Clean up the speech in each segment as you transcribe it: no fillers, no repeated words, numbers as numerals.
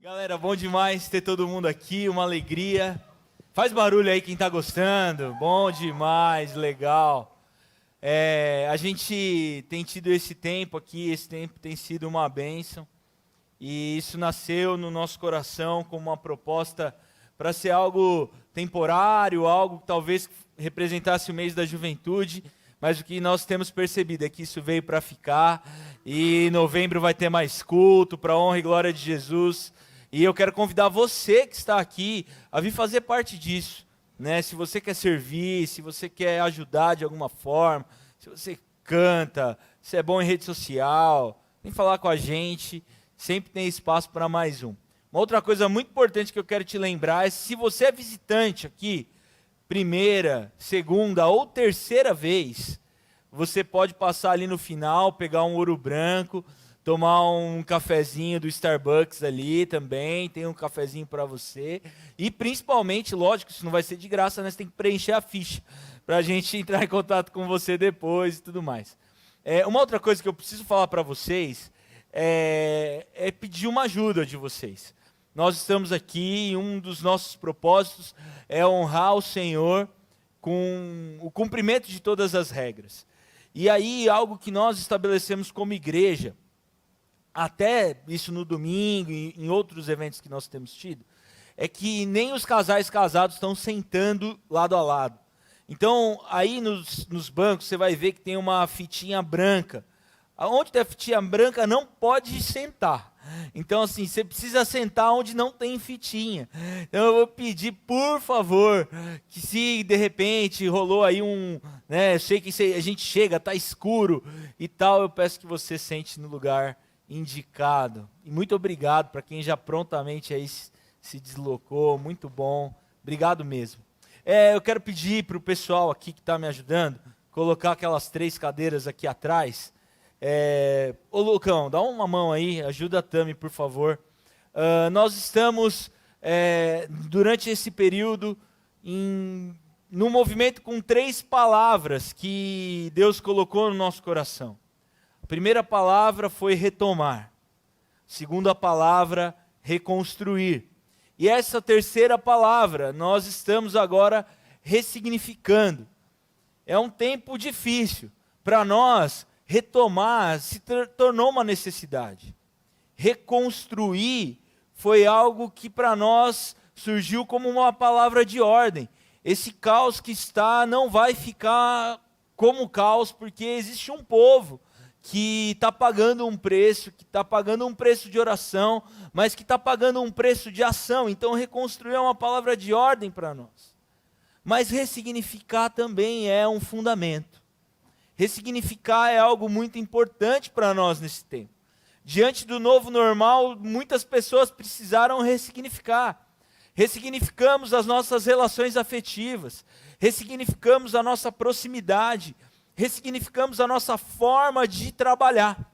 Galera, bom demais ter todo mundo aqui, uma alegria. Faz barulho aí quem tá gostando, bom demais, legal. A gente tem tido esse tempo aqui, esse tempo tem sido uma bênção. E isso nasceu no nosso coração como uma proposta para ser algo temporário, algo que talvez representasse o mês da juventude, mas o que nós temos percebido é que isso veio para ficar, e em novembro vai ter mais culto, para a honra e glória de Jesus. E eu quero convidar você que está aqui a vir fazer parte disso, né? Se você quer servir, se você quer ajudar de alguma forma, se você canta, se é bom em rede social, vem falar com a gente, sempre tem espaço para mais um. Uma outra coisa muito importante que eu quero te lembrar é: se você é visitante aqui, primeira, segunda ou terceira vez, você pode passar ali no final, pegar um ouro branco, tomar um cafezinho do Starbucks ali também, tem um cafezinho para você. E principalmente, lógico, isso não vai ser de graça, né? Você tem que preencher a ficha para a gente entrar em contato com você depois e tudo mais. Uma outra coisa que eu preciso falar para vocês é pedir uma ajuda de vocês. Nós estamos aqui e um dos nossos propósitos é honrar o Senhor com o cumprimento de todas as regras. E aí, algo que nós estabelecemos como igreja, até isso no domingo e em outros eventos que nós temos tido, é que nem os casais casados estão sentando lado a lado. Então, aí nos bancos você vai ver que tem uma fitinha branca. Onde tem a fitinha branca não pode sentar. Então, assim, você precisa sentar onde não tem fitinha. Então, eu vou pedir, por favor, que se de repente rolou aí eu sei que a gente chega, tá escuro e tal, eu peço que você sente no lugar indicado. E muito obrigado para quem já prontamente aí se deslocou, muito bom, obrigado mesmo. Eu quero pedir para o pessoal aqui que está me ajudando, colocar aquelas 3 cadeiras aqui atrás. Ô Lucão, dá uma mão aí, ajuda a Tami, por favor. Nós estamos, durante esse período, num movimento com 3 palavras que Deus colocou no nosso coração. A primeira palavra foi retomar. A segunda palavra, reconstruir. E essa terceira palavra, nós estamos agora ressignificando. É um tempo difícil. Para nós, retomar se tornou uma necessidade. Reconstruir foi algo que para nós surgiu como uma palavra de ordem. Esse caos que está não vai ficar como caos, porque existe um povo que está pagando um preço, que está pagando um preço de oração, mas que está pagando um preço de ação. Então, reconstruir é uma palavra de ordem para nós. Mas ressignificar também é um fundamento. Ressignificar é algo muito importante para nós nesse tempo. Diante do novo normal, muitas pessoas precisaram ressignificar. Ressignificamos as nossas relações afetivas, ressignificamos a nossa proximidade, ressignificamos a nossa forma de trabalhar.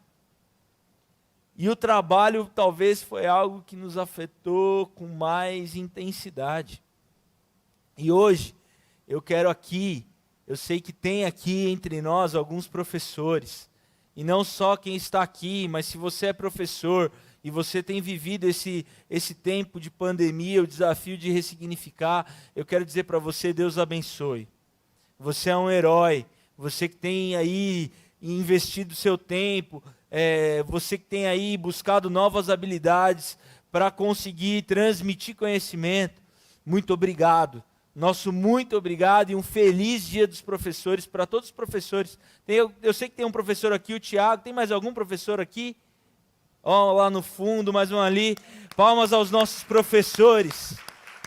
E o trabalho talvez foi algo que nos afetou com mais intensidade. E hoje, eu quero aqui, eu sei que tem aqui entre nós alguns professores, e não só quem está aqui, mas se você é professor e você tem vivido esse tempo de pandemia, o desafio de ressignificar, eu quero dizer para você: Deus abençoe. Você é um herói, você que tem aí investido seu tempo, você que tem aí buscado novas habilidades para conseguir transmitir conhecimento. Muito obrigado. Nosso muito obrigado e um feliz Dia dos Professores para todos os professores. Eu sei que tem um professor aqui, o Tiago. Tem mais algum professor aqui? Lá no fundo, mais um ali. Palmas aos nossos professores.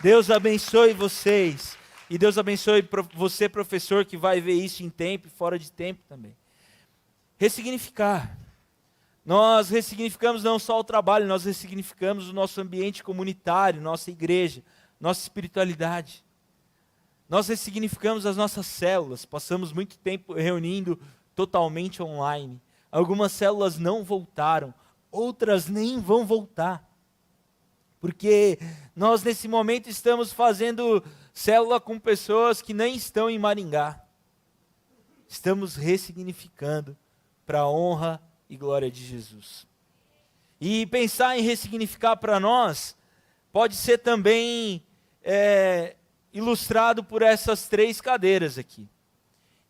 Deus abençoe vocês. E Deus abençoe você, professor, que vai ver isso em tempo e fora de tempo também. Ressignificar. Nós ressignificamos não só o trabalho, nós ressignificamos o nosso ambiente comunitário, nossa igreja, nossa espiritualidade. Nós ressignificamos as nossas células, passamos muito tempo reunindo totalmente online. Algumas células não voltaram, outras nem vão voltar. Porque nós nesse momento estamos fazendo célula com pessoas que nem estão em Maringá. Estamos ressignificando para a honra e glória de Jesus. E pensar em ressignificar para nós pode ser também ilustrado por essas 3 cadeiras aqui.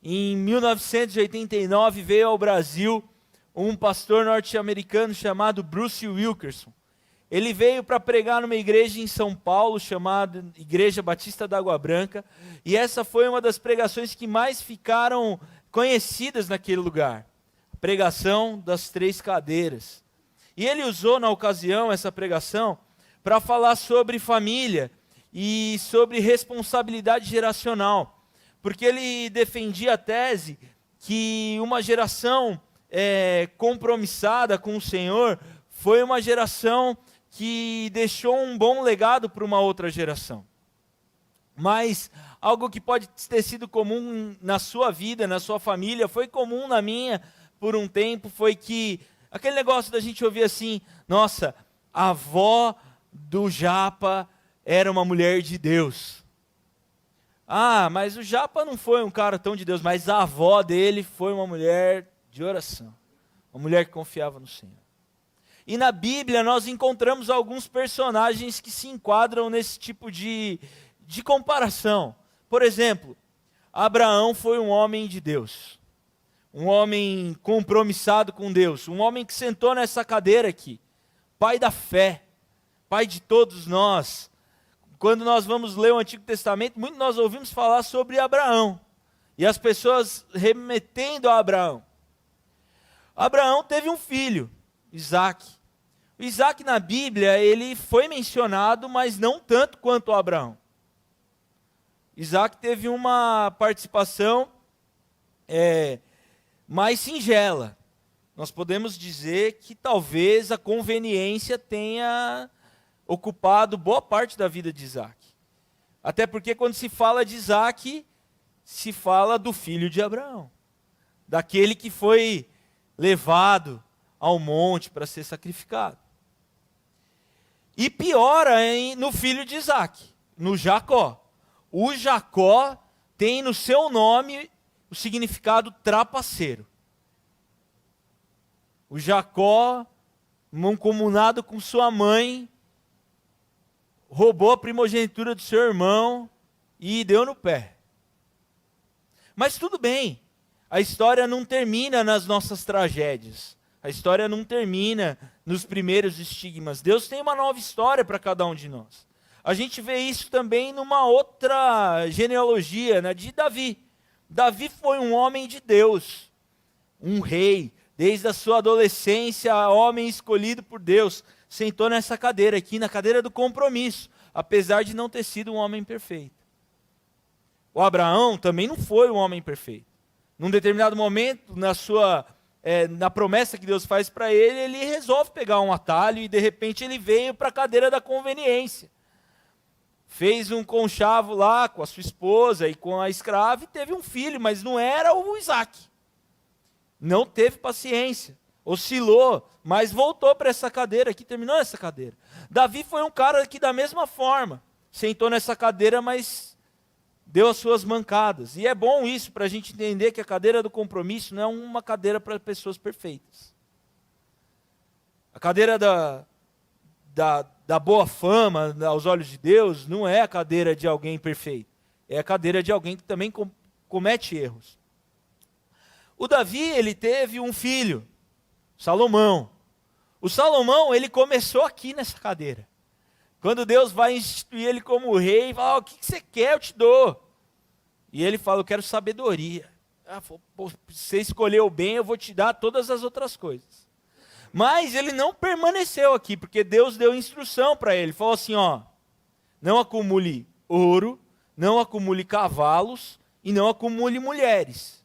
Em 1989 veio ao Brasil um pastor norte-americano chamado Bruce Wilkerson. Ele veio para pregar numa igreja em São Paulo, chamada Igreja Batista da Água Branca, e essa foi uma das pregações que mais ficaram conhecidas naquele lugar. A pregação das 3 cadeiras. E ele usou na ocasião essa pregação para falar sobre família e sobre responsabilidade geracional, porque ele defendia a tese que uma geração compromissada com o Senhor foi uma geração que deixou um bom legado para uma outra geração. Mas algo que pode ter sido comum na sua vida, na sua família, foi comum na minha por um tempo, foi que aquele negócio da gente ouvir assim, nossa, a avó do Japa era uma mulher de Deus. Ah, mas o Japa não foi um cara tão de Deus, mas a avó dele foi uma mulher de oração. Uma mulher que confiava no Senhor. E na Bíblia nós encontramos alguns personagens que se enquadram nesse tipo de comparação. Por exemplo, Abraão foi um homem de Deus. Um homem compromissado com Deus. Um homem que sentou nessa cadeira aqui. Pai da fé. Pai de todos nós. Quando nós vamos ler o Antigo Testamento, muito nós ouvimos falar sobre Abraão. E as pessoas remetendo a Abraão. Abraão teve um filho, Isaac. O Isaac na Bíblia, ele foi mencionado, mas não tanto quanto Abraão. Isaac teve uma participação mais singela. Nós podemos dizer que talvez a conveniência tenha ocupado boa parte da vida de Isaac. Até porque quando se fala de Isaac, se fala do filho de Abraão. Daquele que foi levado ao monte para ser sacrificado. E piora no filho de Isaac, no Jacó. O Jacó tem no seu nome o significado trapaceiro. O Jacó, mancomunado com sua mãe, roubou a primogenitura do seu irmão e deu no pé. Mas tudo bem, a história não termina nas nossas tragédias. A história não termina nos primeiros estigmas. Deus tem uma nova história para cada um de nós. A gente vê isso também numa outra genealogia, né, de Davi. Davi foi um homem de Deus, um rei. Desde a sua adolescência, homem escolhido por Deus, sentou nessa cadeira aqui, na cadeira do compromisso, apesar de não ter sido um homem perfeito. O Abraão também não foi um homem perfeito. Num determinado momento, na promessa que Deus faz para ele, ele resolve pegar um atalho e de repente ele veio para a cadeira da conveniência. Fez um conchavo lá com a sua esposa e com a escrava e teve um filho, mas não era o Isaac. Não teve paciência, oscilou, mas voltou para essa cadeira aqui, terminou essa cadeira. Davi foi um cara que da mesma forma, sentou nessa cadeira, mas deu as suas mancadas. E é bom isso para a gente entender que a cadeira do compromisso não é uma cadeira para pessoas perfeitas. A cadeira da boa fama aos olhos de Deus não é a cadeira de alguém perfeito. É a cadeira de alguém que também comete erros. O Davi, ele teve um filho, Salomão. O Salomão, ele começou aqui nessa cadeira. Quando Deus vai instituir ele como rei, fala, o que você quer, eu te dou. E ele fala, eu quero sabedoria. Você escolheu bem, eu vou te dar todas as outras coisas. Mas ele não permaneceu aqui, porque Deus deu instrução para ele. Falou assim, não acumule ouro, não acumule cavalos e não acumule mulheres.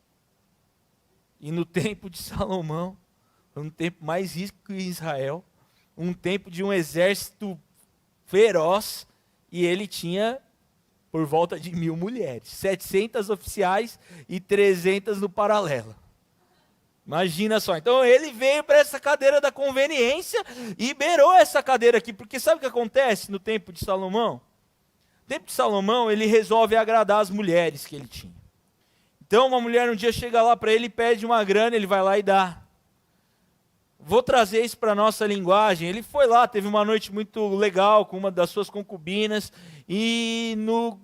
E no tempo de Salomão, um tempo mais rico que Israel, um tempo de um exército feroz, e ele tinha por volta de 1.000 mulheres, 700 oficiais e 300 no paralelo. Imagina só, então ele veio para essa cadeira da conveniência e beirou essa cadeira aqui, porque sabe o que acontece no tempo de Salomão? No tempo de Salomão, ele resolve agradar as mulheres que ele tinha. Então uma mulher um dia chega lá para ele e pede uma grana, ele vai lá e dá. vou trazer isso para a nossa linguagem. Ele foi lá, teve uma noite muito legal com uma das suas concubinas, e no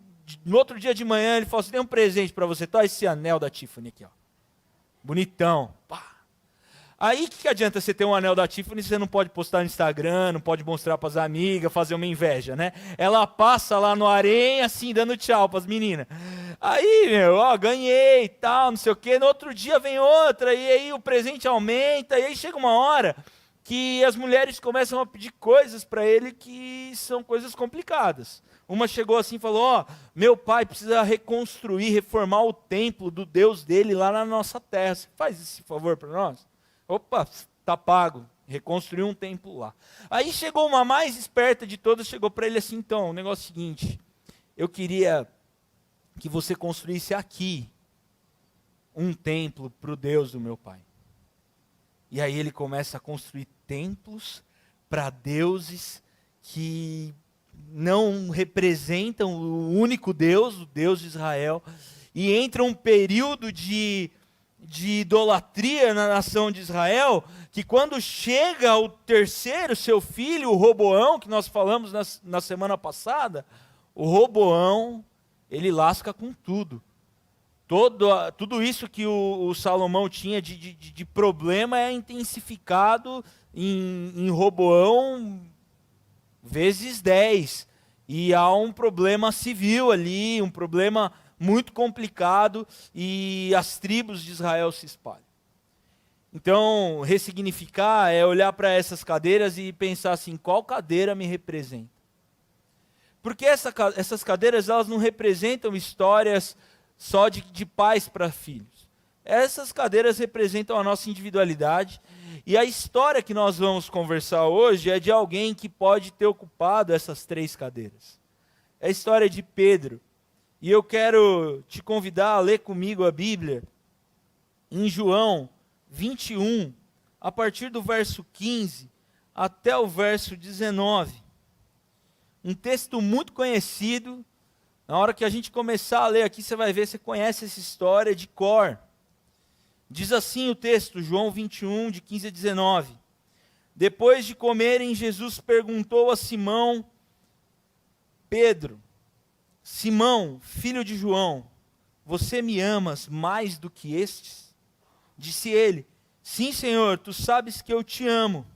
outro dia de manhã ele falou assim, tem um presente para você, tá esse anel da Tiffany aqui, ó. Bonitão. Pá. Aí o que adianta você ter um anel da Tiffany se você não pode postar no Instagram, não pode mostrar para as amigas, fazer uma inveja, né? Ela passa lá no Arém, assim, dando tchau para as meninas. Aí, meu, ó, ganhei e tal, não sei o quê. No outro dia vem outra, e aí o presente aumenta, e aí chega uma hora que as mulheres começam a pedir coisas para ele que são coisas complicadas. Uma chegou assim e falou, ó, meu pai precisa reconstruir, reformar o templo do Deus dele lá na nossa terra. Você faz esse favor para nós? Opa, tá pago. Reconstruiu um templo lá. Aí chegou uma mais esperta de todas, chegou para ele assim, então, o negócio é o seguinte, eu queria que você construísse aqui um templo para o Deus do meu pai. E aí ele começa a construir templos para deuses que não representam o único Deus, o Deus de Israel, e entra um período de idolatria na nação de Israel, que quando chega o terceiro, seu filho, o Roboão, que nós falamos na semana passada, o Roboão, ele lasca com tudo. Tudo isso que o Salomão tinha de problema é intensificado em Roboão vezes 10. E há um problema civil ali, um problema muito complicado, e as tribos de Israel se espalham. Então, ressignificar é olhar para essas cadeiras e pensar assim, qual cadeira me representa? Porque essas cadeiras, elas não representam histórias só de pais para filhos. Essas cadeiras representam a nossa individualidade, e a história que nós vamos conversar hoje é de alguém que pode ter ocupado essas 3 cadeiras. É a história de Pedro. E eu quero te convidar a ler comigo a Bíblia em João 21, a partir do verso 15 até o verso 19. Um texto muito conhecido. Na hora que a gente começar a ler aqui, você vai ver, você conhece essa história de cor. Diz assim o texto, João 21, de 15 a 19. Depois de comerem, Jesus perguntou a Simão Pedro, Simão, filho de João, você me amas mais do que estes? Disse ele, sim, Senhor, tu sabes que eu te amo.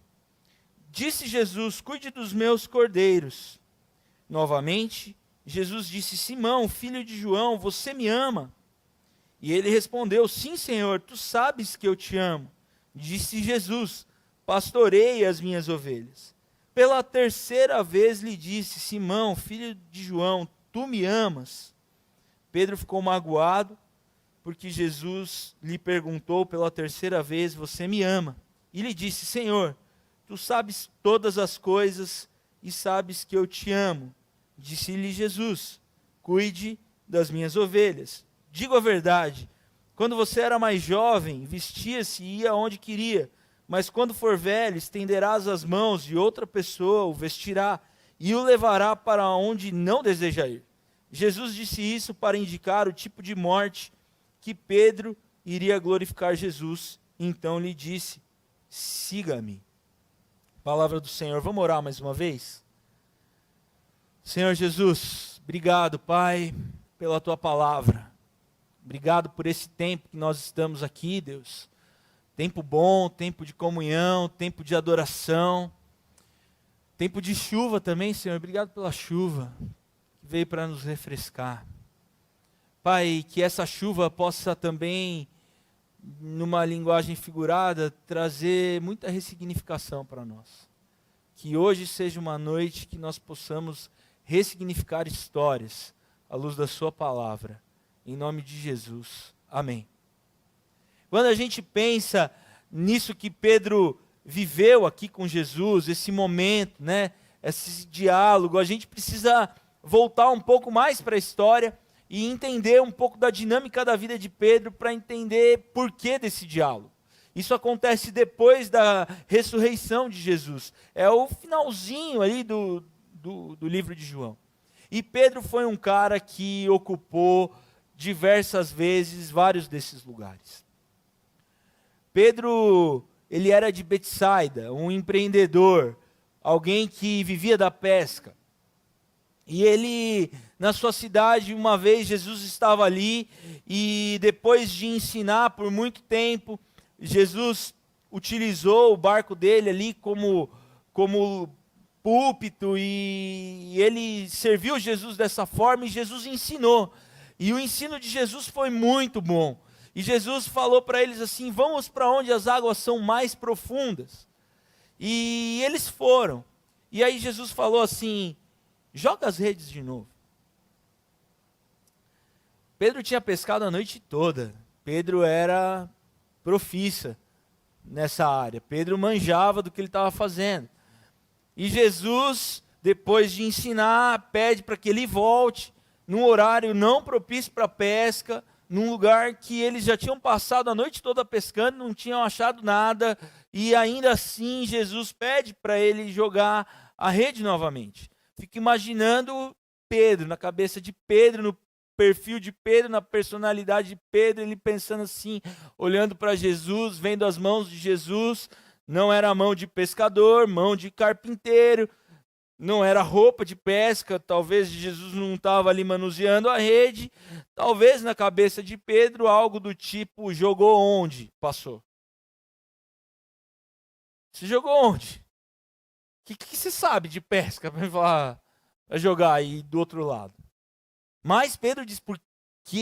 Disse Jesus, cuide dos meus cordeiros. Novamente, Jesus disse, Simão, filho de João, você me ama? E ele respondeu, sim, Senhor, tu sabes que eu te amo. Disse Jesus, pastoreie as minhas ovelhas. Pela 3ª vez lhe disse, Simão, filho de João, tu me amas? Pedro ficou magoado, porque Jesus lhe perguntou pela 3ª vez, você me ama? E lhe disse, Senhor, tu sabes todas as coisas e sabes que eu te amo. Disse-lhe Jesus, cuide das minhas ovelhas. Digo a verdade, quando você era mais jovem, vestia-se e ia onde queria, mas quando for velho, estenderás as mãos e outra pessoa o vestirá e o levará para onde não deseja ir. Jesus disse isso para indicar o tipo de morte que Pedro iria glorificar Jesus. Então lhe disse, siga-me. Palavra do Senhor. Vamos orar mais uma vez? Senhor Jesus, obrigado, Pai, pela Tua palavra. Obrigado por esse tempo que nós estamos aqui, Deus. Tempo bom, tempo de comunhão, tempo de adoração. Tempo de chuva também, Senhor. Obrigado pela chuva que veio para nos refrescar. Pai, que essa chuva possa também, numa linguagem figurada, trazer muita ressignificação para nós. Que hoje seja uma noite que nós possamos ressignificar histórias à luz da Sua palavra. Em nome de Jesus. Amém. Quando a gente pensa nisso que Pedro viveu aqui com Jesus, esse momento, né, esse diálogo, a gente precisa voltar um pouco mais para a história e entender um pouco da dinâmica da vida de Pedro para entender por que desse diálogo. Isso acontece depois da ressurreição de Jesus. É o finalzinho ali do livro de João. E Pedro foi um cara que ocupou diversas vezes vários desses lugares. Pedro, ele era de Betsaida, um empreendedor, alguém que vivia da pesca. E ele, na sua cidade, uma vez Jesus estava ali, e depois de ensinar por muito tempo, Jesus utilizou o barco dele ali como púlpito, e ele serviu Jesus dessa forma, e Jesus ensinou. E o ensino de Jesus foi muito bom. E Jesus falou para eles assim: vamos para onde as águas são mais profundas. E eles foram. E aí Jesus falou assim: joga as redes de novo. Pedro tinha pescado a noite toda. Pedro era profissa nessa área. Pedro manjava do que ele estava fazendo. E Jesus, depois de ensinar, pede para que ele volte num horário não propício para pesca, num lugar que eles já tinham passado a noite toda pescando, não tinham achado nada, e ainda assim Jesus pede para ele jogar a rede novamente. Fico imaginando Pedro, na cabeça de Pedro, no perfil de Pedro, na personalidade de Pedro, ele pensando assim, olhando para Jesus, vendo as mãos de Jesus. Não era mão de pescador, mão de carpinteiro, não era roupa de pesca, talvez Jesus não estava ali manuseando a rede, talvez na cabeça de Pedro algo do tipo: jogou onde? Passou. Você jogou onde? O que você sabe de pesca para jogar aí do outro lado? Mas Pedro diz: porque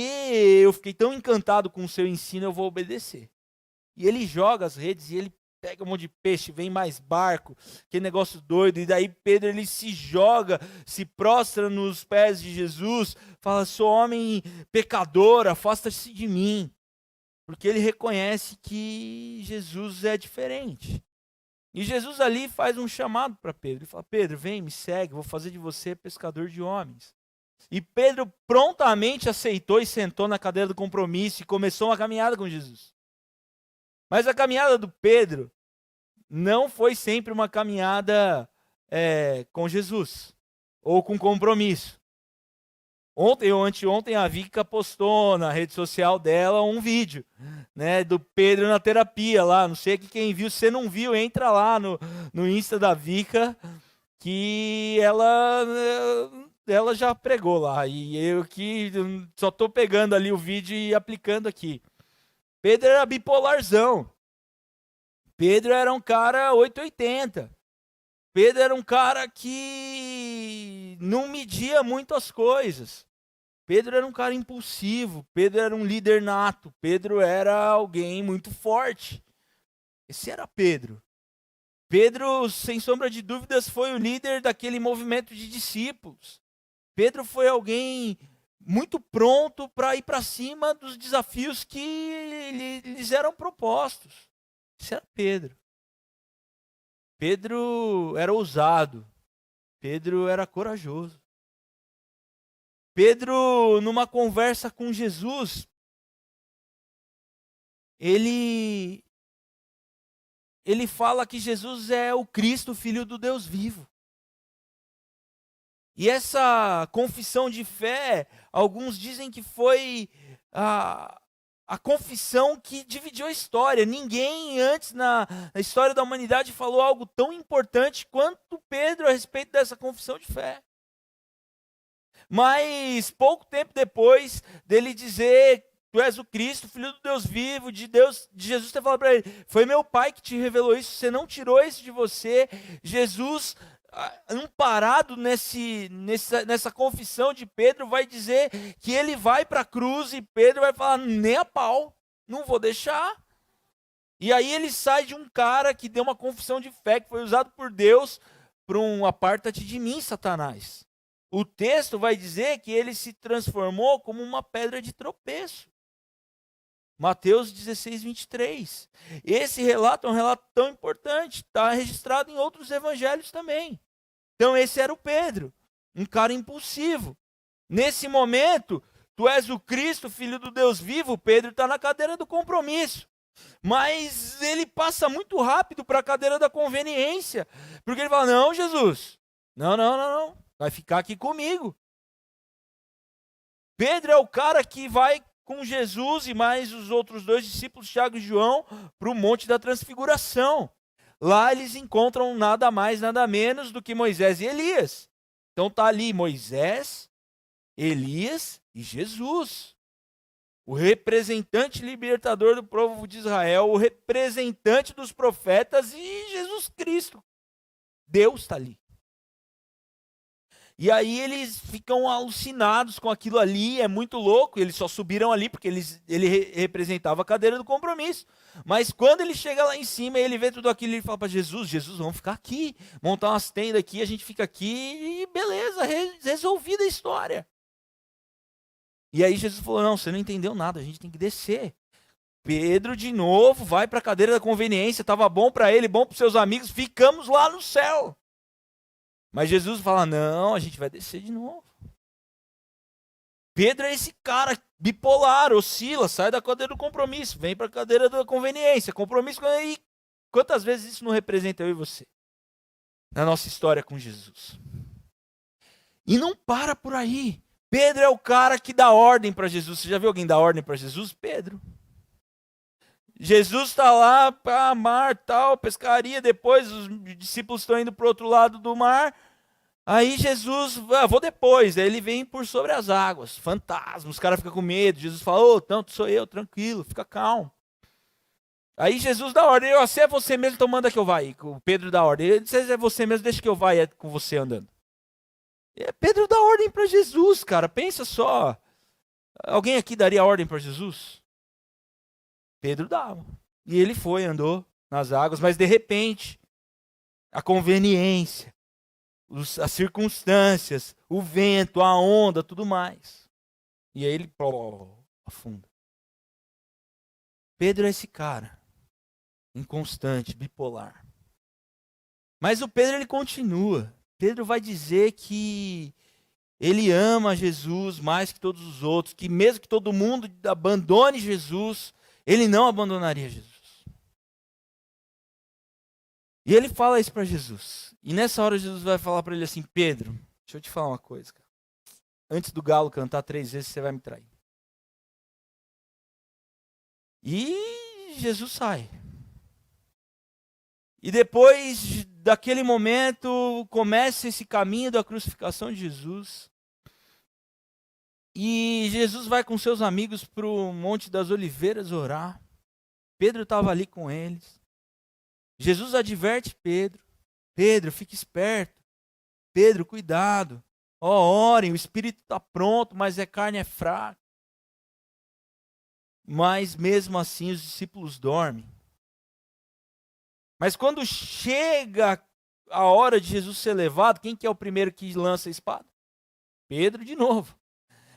eu fiquei tão encantado com o seu ensino, eu vou obedecer. E ele joga as redes e ele pega um monte de peixe, vem mais barco, que negócio doido. E daí Pedro, ele se joga, se prostra nos pés de Jesus, fala: sou homem pecador, afasta-se de mim. Porque ele reconhece que Jesus é diferente. E Jesus ali faz um chamado para Pedro. Ele fala: Pedro, vem, me segue, vou fazer de você pescador de homens. E Pedro prontamente aceitou e sentou na cadeira do compromisso e começou uma caminhada com Jesus. Mas a caminhada do Pedro não foi sempre uma caminhada com Jesus, ou com compromisso. Ontem ou anteontem a Vika postou na rede social dela um vídeo, né, do Pedro na terapia lá. Não sei quem viu, se você não viu, entra lá no Insta da Vika, que ela já pregou lá. E eu que só estou pegando ali o vídeo e aplicando aqui. Pedro era bipolarzão. Pedro era um cara 880. Pedro era um cara que não media muito as coisas. Pedro era um cara impulsivo. Pedro era um líder nato. Pedro era alguém muito forte. Esse era Pedro. Pedro, sem sombra de dúvidas, foi o líder daquele movimento de discípulos. Pedro foi alguém muito pronto para ir para cima dos desafios que lhes eram propostos. Isso era Pedro. Pedro era ousado. Pedro era corajoso. Pedro, numa conversa com Jesus, ele fala que Jesus é o Cristo, Filho do Deus vivo. E essa confissão de fé, alguns dizem que foi a confissão que dividiu a história. Ninguém antes na história da humanidade falou algo tão importante quanto Pedro a respeito dessa confissão de fé. Mas pouco tempo depois dele dizer: tu és o Cristo, Filho do Deus vivo, de Jesus ter falado para ele: foi meu Pai que te revelou isso, você não tirou isso de você. Jesus, amparado nessa confissão de Pedro, vai dizer que ele vai para a cruz, e Pedro vai falar: nem a pau, não vou deixar. E aí ele sai de um cara que deu uma confissão de fé, que foi usado por Deus, para um: aparta-te de mim, Satanás. O texto vai dizer que ele se transformou como uma pedra de tropeço. Mateus 16, 23. Esse relato é um relato tão importante, está registrado em outros evangelhos também. Então esse era o Pedro, um cara impulsivo. Nesse momento, tu és o Cristo, Filho do Deus vivo. Pedro está na cadeira do compromisso. Mas ele passa muito rápido para a cadeira da conveniência. Porque ele fala: não, Jesus, não. Vai ficar aqui comigo. Pedro é o cara que vai com Jesus e mais os outros 2 discípulos, Tiago e João, para o Monte da Transfiguração. Lá eles encontram nada mais, nada menos do que Moisés e Elias. Então está ali Moisés, Elias e Jesus. O representante libertador do povo de Israel, o representante dos profetas e Jesus Cristo. Deus está ali. E aí eles ficam alucinados com aquilo ali, é muito louco. Eles só subiram ali porque ele representava a cadeira do compromisso. Mas quando ele chega lá em cima e ele vê tudo aquilo, ele fala para Jesus, vamos ficar aqui, montar umas tendas aqui, a gente fica aqui e beleza, resolvida a história. E aí Jesus falou, não, você não entendeu nada, a gente tem que descer. Pedro de novo vai para a cadeira da conveniência, estava bom para ele, bom para os seus amigos, ficamos lá no céu. Mas Jesus fala, não, a gente vai descer de novo. Pedro é esse cara bipolar, oscila, sai da cadeira do compromisso, vem para a cadeira da conveniência, compromisso. E quantas vezes isso não representa eu e você? Na nossa história com Jesus. E não para por aí. Pedro é o cara que dá ordem para Jesus. Você já viu alguém dar ordem para Jesus? Pedro. Jesus está lá para mar, tal, pescaria, depois os discípulos estão indo para o outro lado do mar. Aí Jesus, vou depois. Aí ele vem por sobre as águas, fantasma, os caras ficam com medo. Jesus fala, tanto sou eu, tranquilo, fica calmo. Aí Jesus dá ordem, se é você mesmo, então manda que eu vá aí. O Pedro dá ordem, ele diz, se é você mesmo, deixa que eu vá com você andando. Pedro dá ordem para Jesus, cara, pensa só. Alguém aqui daria ordem para Jesus? Pedro dava. E ele foi, andou nas águas, mas de repente, a conveniência, as circunstâncias, o vento, a onda, tudo mais. E aí ele afunda. Pedro é esse cara, inconstante, bipolar. Mas o Pedro, ele continua. Pedro vai dizer que ele ama Jesus mais que todos os outros, que mesmo que todo mundo abandone Jesus, ele não abandonaria Jesus. E ele fala isso para Jesus. E nessa hora Jesus vai falar para ele assim, Pedro, deixa eu te falar uma coisa, cara. Antes do galo cantar 3 vezes, você vai me trair. E Jesus sai. E depois daquele momento, começa esse caminho da crucificação de Jesus. E Jesus vai com seus amigos para o Monte das Oliveiras orar. Pedro estava ali com eles. Jesus adverte Pedro. Pedro, fique esperto. Pedro, cuidado. Orem, o espírito está pronto, mas a carne é fraca. Mas mesmo assim os discípulos dormem. Mas quando chega a hora de Jesus ser levado, quem que é o primeiro que lança a espada? Pedro de novo.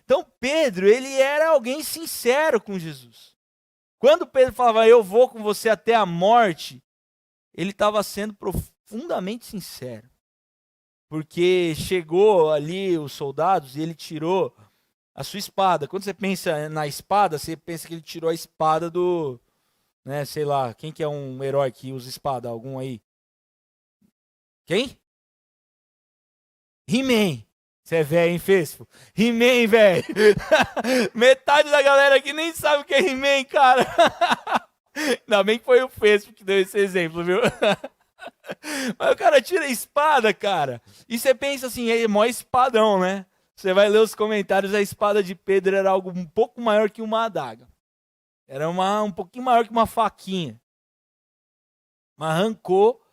Então Pedro, ele era alguém sincero com Jesus. Quando Pedro falava, eu vou com você até a morte, ele estava sendo profundamente sincero. Porque chegou ali os soldados e ele tirou a sua espada. Quando você pensa na espada, você pensa que ele tirou a espada do... né, sei lá, quem que é um herói que usa espada? Algum aí? Quem? He-Man. Você é velho, hein, Fespo? He-Man, velho. Metade da galera aqui nem sabe o que é He-Man, cara. Ainda bem que foi o Fespo que deu esse exemplo, viu? Mas o cara tira a espada, cara. E você pensa assim, é mó espadão, né? Você vai ler os comentários, a espada de Pedro era algo um pouco maior que uma adaga. Era um pouquinho maior que uma faquinha. Mas arrancou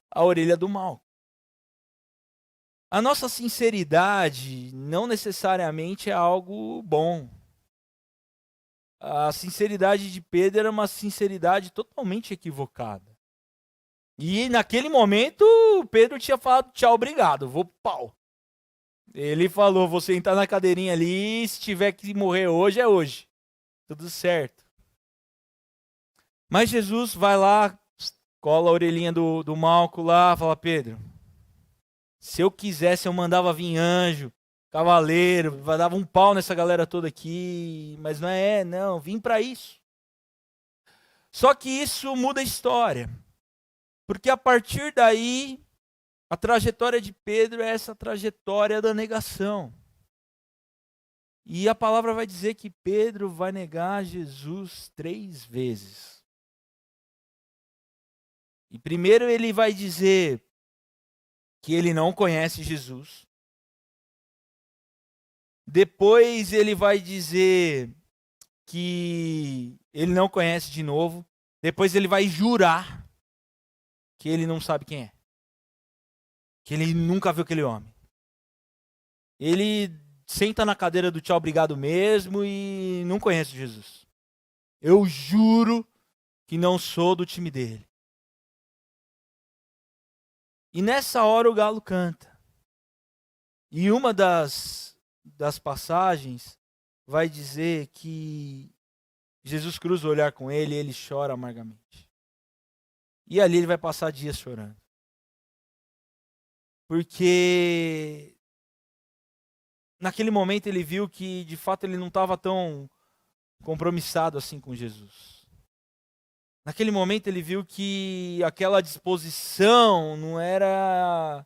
a orelha do mal. A nossa sinceridade não necessariamente é algo bom. A sinceridade de Pedro era uma sinceridade totalmente equivocada. E naquele momento, Pedro tinha falado, tchau, obrigado, vou pro pau. Ele falou, vou sentar na cadeirinha ali, se tiver que morrer hoje, é hoje. Tudo certo. Mas Jesus vai lá, cola a orelhinha do Malco lá, fala, Pedro, se eu quisesse eu mandava vir anjo, cavaleiro, dava um pau nessa galera toda aqui, mas não, vim para isso. Só que isso muda a história, porque a partir daí, a trajetória de Pedro é essa trajetória da negação. E a palavra vai dizer que Pedro vai negar Jesus 3 vezes. E primeiro ele vai dizer que ele não conhece Jesus. Depois ele vai dizer que ele não conhece de novo. Depois ele vai jurar que ele não sabe quem é. Que ele nunca viu aquele homem. Ele senta na cadeira do tchau, obrigado mesmo e não conhece Jesus. Eu juro que não sou do time dele. E nessa hora o galo canta. E uma das passagens vai dizer que Jesus cruza o olhar com ele e ele chora amargamente. E ali ele vai passar dias chorando. Porque naquele momento ele viu que de fato ele não estava tão compromissado assim com Jesus. Naquele momento ele viu que aquela disposição não era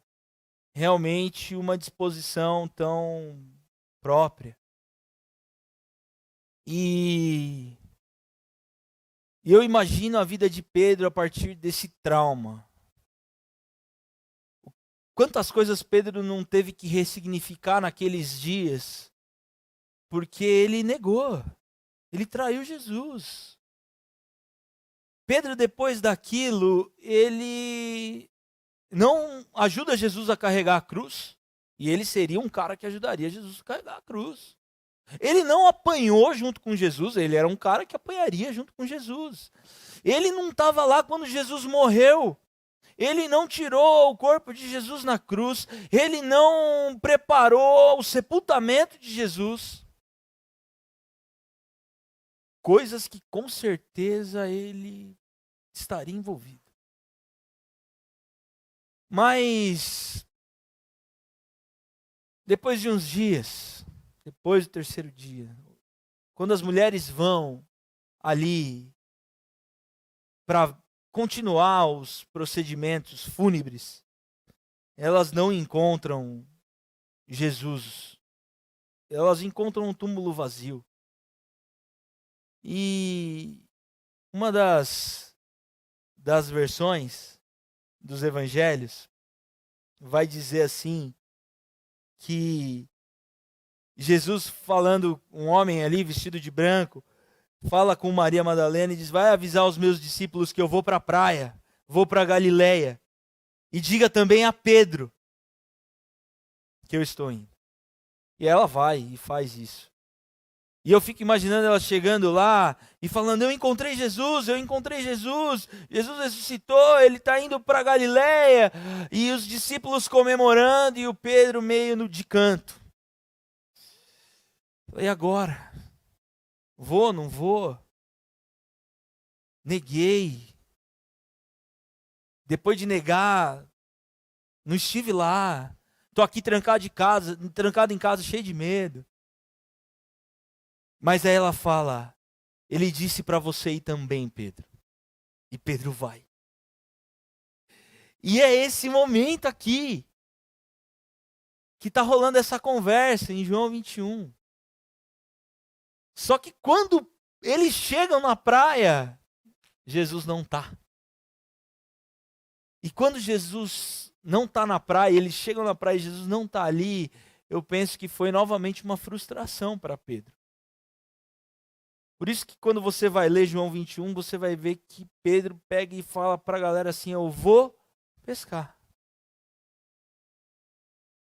realmente uma disposição tão própria. E eu imagino a vida de Pedro a partir desse trauma. Quantas coisas Pedro não teve que ressignificar naqueles dias, porque ele negou, ele traiu Jesus. Pedro, depois daquilo, ele não ajuda Jesus a carregar a cruz, e ele seria um cara que ajudaria Jesus a carregar a cruz. Ele não apanhou junto com Jesus, ele era um cara que apanharia junto com Jesus. Ele não estava lá quando Jesus morreu. Ele não tirou o corpo de Jesus na cruz. Ele não preparou o sepultamento de Jesus. Coisas que com certeza ele estaria envolvido. Mas depois de uns dias, depois do terceiro dia, quando as mulheres vão ali para continuar os procedimentos fúnebres, elas não encontram Jesus. Elas encontram um túmulo vazio. E uma das versões dos evangelhos vai dizer assim, que Jesus falando, um homem ali vestido de branco, fala com Maria Madalena e diz: vai avisar os meus discípulos que eu vou para a praia, vou para Galileia. E diga também a Pedro que eu estou indo. E ela vai e faz isso. E eu fico imaginando ela chegando lá e falando: eu encontrei Jesus, Jesus ressuscitou, ele está indo para Galileia. E os discípulos comemorando e o Pedro meio de canto. E agora? Vou, não vou? Neguei. Depois de negar, não estive lá. Estou aqui trancado em casa, cheio de medo. Mas aí ela fala: ele disse para você ir também, Pedro. E Pedro vai. E é esse momento aqui que está rolando essa conversa em João 21. Só que quando eles chegam na praia, Jesus não está. E quando Jesus não está na praia, eles chegam na praia e Jesus não está ali, eu penso que foi novamente uma frustração para Pedro. Por isso que quando você vai ler João 21, você vai ver que Pedro pega e fala para a galera assim: eu vou pescar.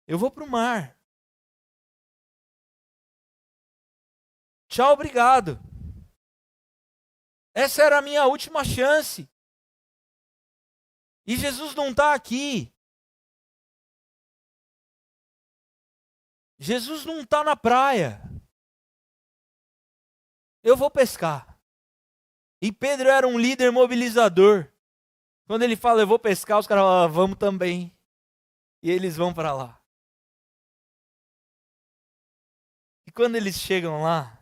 Eu vou para o mar. Tchau, obrigado. Essa era a minha última chance. E Jesus não está aqui. Jesus não está na praia. Eu vou pescar. E Pedro era um líder mobilizador. Quando ele fala: eu vou pescar, os caras falam: vamos também. E eles vão para lá. E quando eles chegam lá,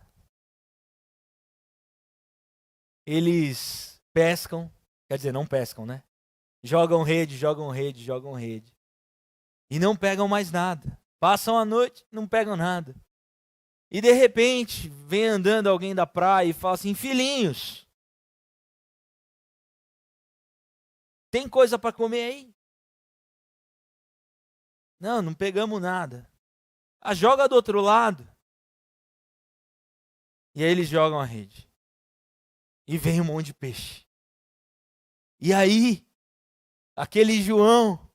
eles pescam, quer dizer, não pescam, né? Jogam rede. E não pegam mais nada. Passam a noite, não pegam nada. E de repente, vem andando alguém da praia e fala assim: filhinhos, tem coisa para comer aí? Não, não pegamos nada. Ah, joga do outro lado. E aí eles jogam a rede. E vem um monte de peixe. E aí, aquele João,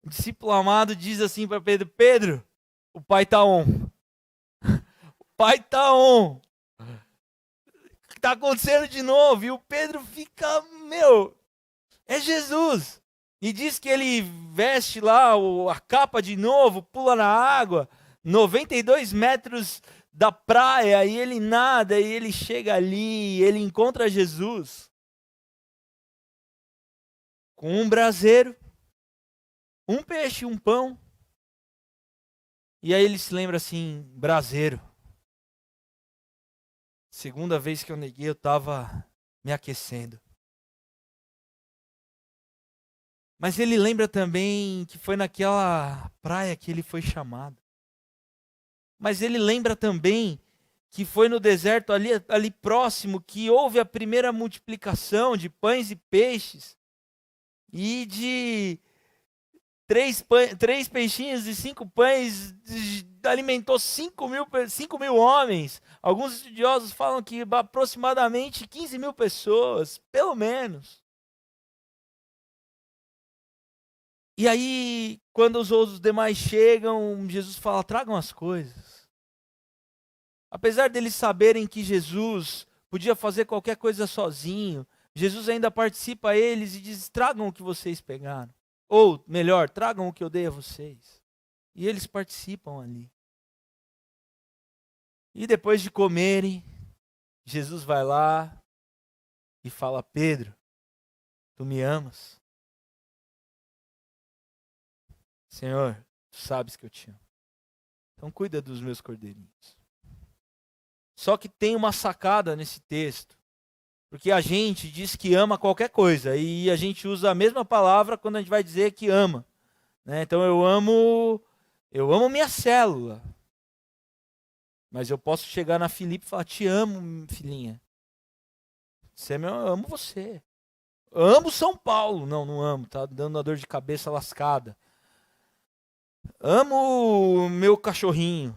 discípulo amado, diz assim para Pedro: Pedro, o pai tá on. O pai tá on. O que tá acontecendo de novo? E o Pedro fica, é Jesus. E diz que ele veste lá a capa de novo, pula na água, 92 metros da praia, e ele nada, e ele chega ali, e ele encontra Jesus com um braseiro, um peixe, um pão. E aí ele se lembra assim: braseiro. Segunda vez que eu neguei, eu estava me aquecendo. Mas ele lembra também que foi naquela praia que ele foi chamado. Mas ele lembra também que foi no deserto ali próximo que houve a primeira multiplicação de pães e peixes. E de três peixinhos e 5 pães alimentou 5 mil homens. Alguns estudiosos falam que aproximadamente 15 mil pessoas, pelo menos. E aí, quando os outros demais chegam, Jesus fala: tragam as coisas. Apesar deles saberem que Jesus podia fazer qualquer coisa sozinho, Jesus ainda participa a eles e diz: tragam o que vocês pegaram. Ou, melhor, tragam o que eu dei a vocês. E eles participam ali. E depois de comerem, Jesus vai lá e fala: Pedro, tu me amas? Senhor, tu sabes que eu te amo. Então cuida dos meus cordeirinhos. Só que tem uma sacada nesse texto. Porque a gente diz que ama qualquer coisa. E a gente usa a mesma palavra quando a gente vai dizer que ama. Né? Então eu amo minha célula. Mas eu posso chegar na Filipe e falar: te amo, filhinha. Eu amo você. Eu amo São Paulo. Não, não amo. Tá dando uma dor de cabeça lascada. Amo meu cachorrinho.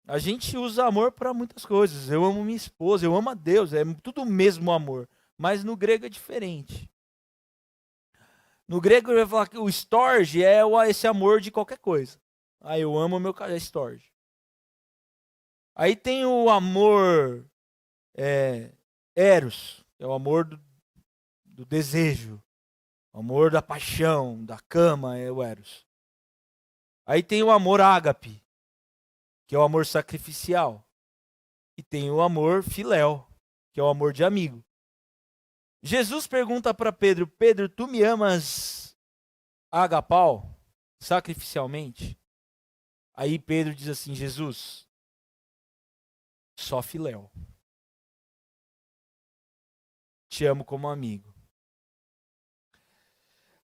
A gente usa amor para muitas coisas. Eu amo minha esposa, eu amo a Deus. É tudo o mesmo amor. Mas no grego é diferente. No grego ele vai falar que o storge é esse amor de qualquer coisa. Ah, eu amo meu cachorro, storge. Aí tem o amor eros, que é o amor do desejo. O amor da paixão, da cama, é o eros. Aí tem o amor ágape, que é o amor sacrificial. E tem o amor filéu, que é o amor de amigo. Jesus pergunta para Pedro: Pedro, tu me amas agapau, sacrificialmente? Aí Pedro diz assim: Jesus, só filéu. Te amo como amigo.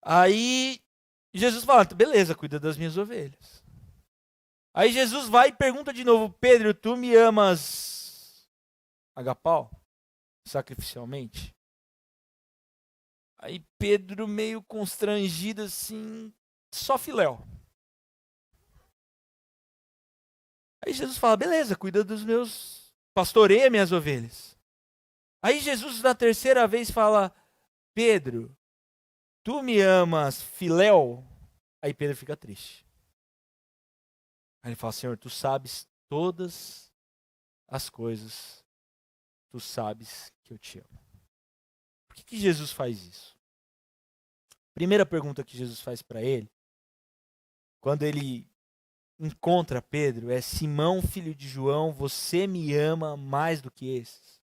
Aí Jesus fala: beleza, cuida das minhas ovelhas. Aí Jesus vai e pergunta de novo: Pedro, tu me amas agapau, sacrificialmente? Aí Pedro, meio constrangido assim: só filéu. Aí Jesus fala: beleza, cuida dos meus, pastoreia minhas ovelhas. Aí Jesus na terceira vez fala: Pedro, tu me amas filéu? Aí Pedro fica triste. Aí ele fala: Senhor, tu sabes todas as coisas, tu sabes que eu te amo. Por que Jesus faz isso? Primeira pergunta que Jesus faz para ele, quando ele encontra Pedro, é: Simão, filho de João, você me ama mais do que esses?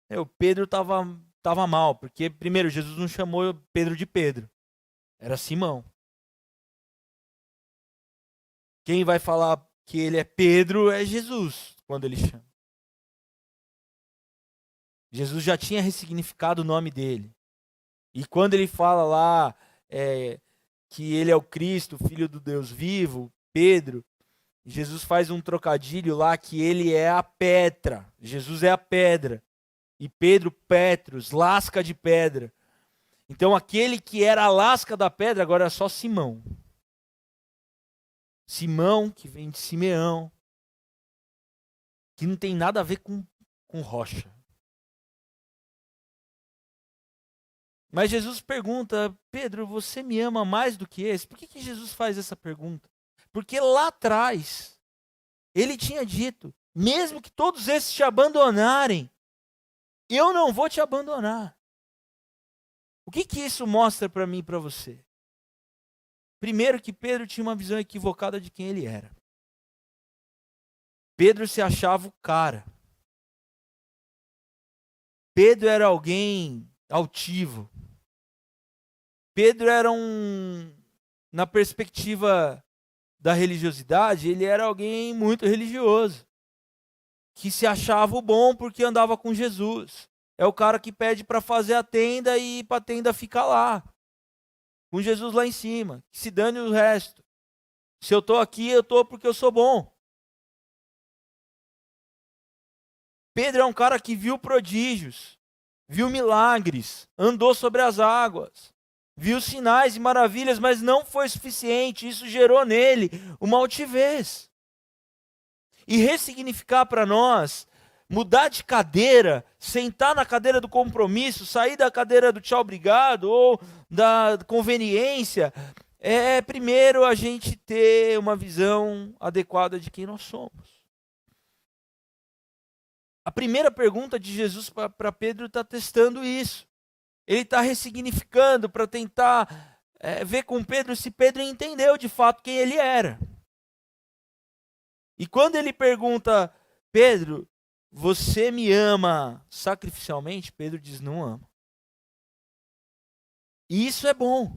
O Pedro estava mal, porque primeiro Jesus não chamou Pedro de Pedro, era Simão. Quem vai falar que ele é Pedro é Jesus, quando ele chama. Jesus já tinha ressignificado o nome dele. E quando ele fala lá que ele é o Cristo, filho do Deus vivo, Pedro, Jesus faz um trocadilho lá que ele é a pedra. Jesus é a pedra. E Pedro, Petros, lasca de pedra. Então aquele que era a lasca da pedra agora é só Simão. Simão, que vem de Simeão. Que não tem nada a ver com rocha. Mas Jesus pergunta, Pedro, você me ama mais do que esse? Por que Jesus faz essa pergunta? Porque lá atrás, ele tinha dito, mesmo que todos esses te abandonarem, eu não vou te abandonar. O que isso mostra para mim e para você? Primeiro que Pedro tinha uma visão equivocada de quem ele era. Pedro se achava o cara. Pedro era alguém altivo. Pedro era na perspectiva da religiosidade, ele era alguém muito religioso, que se achava o bom porque andava com Jesus. É o cara que pede para fazer a tenda e para a tenda ficar lá, com Jesus lá em cima, que se dane o resto. Se eu estou aqui, eu estou porque eu sou bom. Pedro é um cara que viu prodígios, viu milagres, andou sobre as águas, viu sinais e maravilhas, mas não foi suficiente. Isso gerou nele uma altivez. E ressignificar para nós, mudar de cadeira, sentar na cadeira do compromisso, sair da cadeira do tchau obrigado ou da conveniência, é primeiro a gente ter uma visão adequada de quem nós somos. A primeira pergunta de Jesus para Pedro está testando isso. Ele está ressignificando para tentar ver com Pedro se Pedro entendeu de fato quem ele era. E quando ele pergunta, Pedro, você me ama sacrificialmente? Pedro diz, não ama. E isso é bom.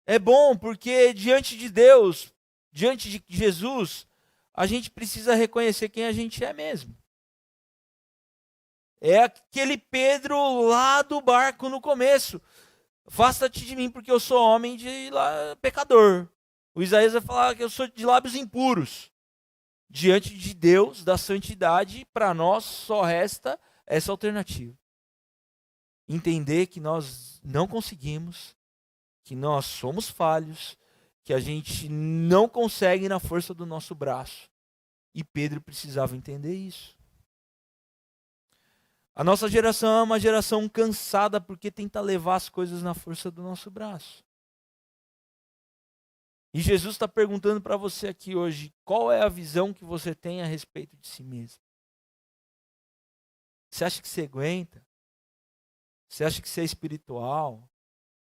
É bom porque diante de Deus, diante de Jesus, a gente precisa reconhecer quem a gente é mesmo. É aquele Pedro lá do barco no começo. Afasta-te de mim porque eu sou homem pecador. O Isaías vai falar que eu sou de lábios impuros. Diante de Deus, da santidade, para nós só resta essa alternativa. Entender que nós não conseguimos, que nós somos falhos, que a gente não consegue na força do nosso braço. E Pedro precisava entender isso. A nossa geração é uma geração cansada porque tenta levar as coisas na força do nosso braço. E Jesus está perguntando para você aqui hoje, qual é a visão que você tem a respeito de si mesmo? Você acha que você aguenta? Você acha que você é espiritual?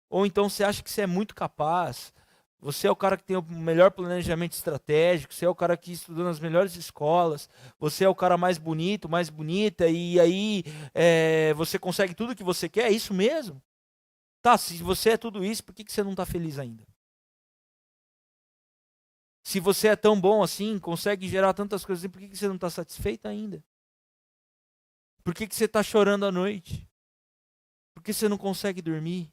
Ou então você acha que você é muito capaz? Você é o cara que tem o melhor planejamento estratégico, você é o cara que estudou nas melhores escolas, você é o cara mais bonito, mais bonita, e aí você consegue tudo que você quer, é isso mesmo? Tá, se você é tudo isso, por que você não está feliz ainda? Se você é tão bom assim, consegue gerar tantas coisas assim, por que você não está satisfeito ainda? Por que você está chorando à noite? Por que você não consegue dormir?